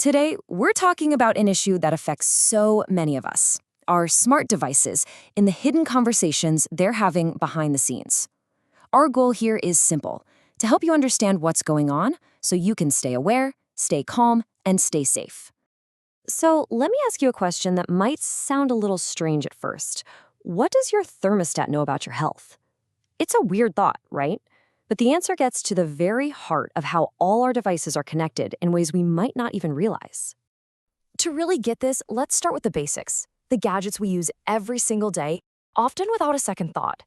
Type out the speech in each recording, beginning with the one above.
Today, we're talking about an issue that affects so many of us, our smart devices and the hidden conversations they're having behind the scenes. Our goal here is simple, to help you understand what's going on so you can stay aware, stay calm, and stay safe. So let me ask you a question that might sound a little strange at first. What does your thermostat know about your health? It's a weird thought, right? But the answer gets to the very heart of how all our devices are connected in ways we might not even realize. To really get this, let's start with the basics, the gadgets we use every single day, often without a second thought.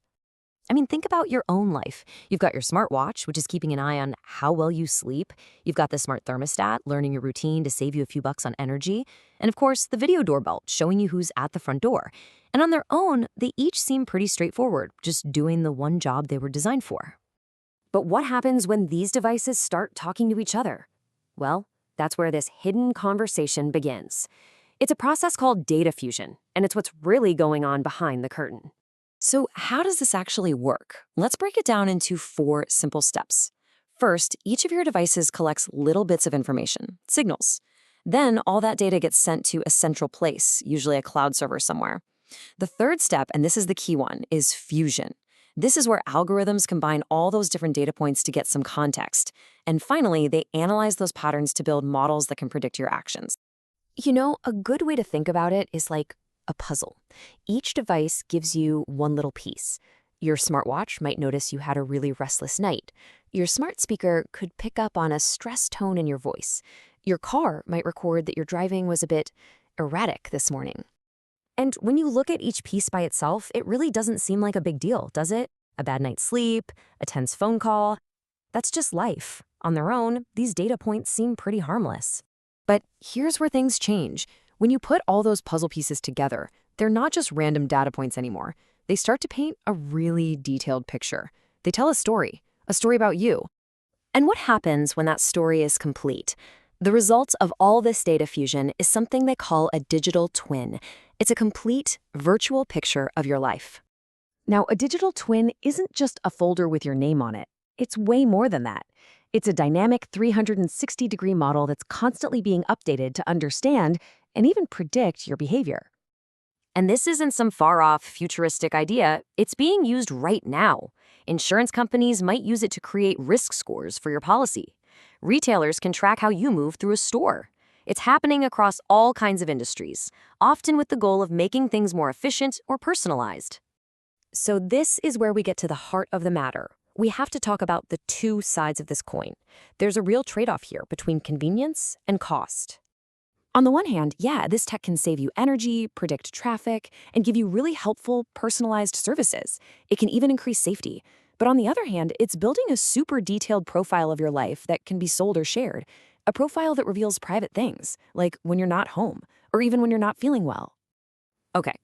Think about your own life. You've got your smartwatch, which is keeping an eye on how well you sleep. You've got the smart thermostat, learning your routine to save you a few bucks on energy. And of course, the video doorbell, showing you who's at the front door. And on their own, they each seem pretty straightforward, just doing the one job they were designed for. But what happens when these devices start talking to each other? Well, that's where this hidden conversation begins. It's a process called data fusion, and it's what's really going on behind the curtain. So how does this actually work? Let's break it down into 4 simple steps. First, each of your devices collects little bits of information, signals. Then all that data gets sent to a central place, usually a cloud server somewhere. The third step, and this is the key one, is fusion. This is where algorithms combine all those different data points to get some context. And finally, they analyze those patterns to build models that can predict your actions. A good way to think about it is like a puzzle. Each device gives you one little piece. Your smartwatch might notice you had a really restless night. Your smart speaker could pick up on a stressed tone in your voice. Your car might record that your driving was a bit erratic this morning. And when you look at each piece by itself, it really doesn't seem like a big deal, does it? A bad night's sleep, a tense phone call. That's just life. On their own, these data points seem pretty harmless. But here's where things change. When you put all those puzzle pieces together, they're not just random data points anymore. They start to paint a really detailed picture. They tell a story about you. And what happens when that story is complete? The result of all this data fusion is something they call a digital twin. It's a complete virtual picture of your life. Now, a digital twin isn't just a folder with your name on it. It's way more than that. It's a dynamic 360-degree model that's constantly being updated to understand and even predict your behavior. And this isn't some far-off, futuristic idea. It's being used right now. Insurance companies might use it to create risk scores for your policy. Retailers can track how you move through a store. It's happening across all kinds of industries, often with the goal of making things more efficient or personalized. So this is where we get to the heart of the matter. We have to talk about the 2 sides of this coin. There's a real trade-off here between convenience and cost. On the one hand, this tech can save you energy, predict traffic, and give you really helpful, personalized services. It can even increase safety. But on the other hand, it's building a super detailed profile of your life that can be sold or shared. A profile that reveals private things, like when you're not home, or even when you're not feeling well. Okay,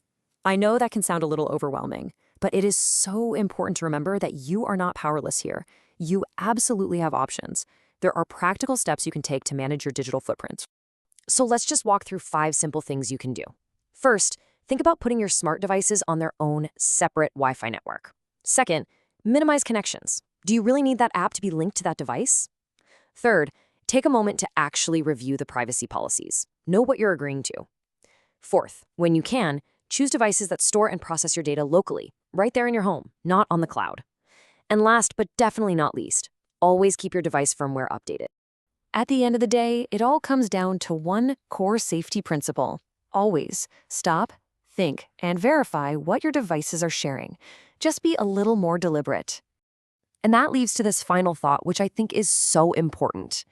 I know that can sound a little overwhelming, but it is so important to remember that you are not powerless here. You absolutely have options. There are practical steps you can take to manage your digital footprint. So let's just walk through 5 simple things you can do. First, think about putting your smart devices on their own separate Wi-Fi network. Second, minimize connections. Do you really need that app to be linked to that device? Third, take a moment to actually review the privacy policies. Know what you're agreeing to. Fourth, when you can, choose devices that store and process your data locally, right there in your home, not on the cloud. And last, but definitely not least, always keep your device firmware updated. At the end of the day, it all comes down to one core safety principle. Always stop, think, and verify what your devices are sharing. Just be a little more deliberate. And that leads to this final thought, which I think is so important.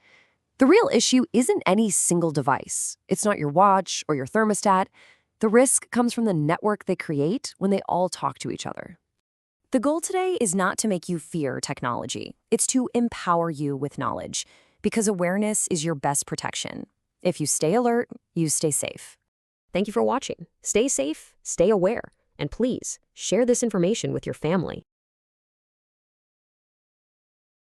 The real issue isn't any single device. It's not your watch or your thermostat. The risk comes from the network they create when they all talk to each other. The goal today is not to make you fear technology. It's to empower you with knowledge, because awareness is your best protection. If you stay alert, you stay safe. Thank you for watching. Stay safe, stay aware, and please share this information with your family.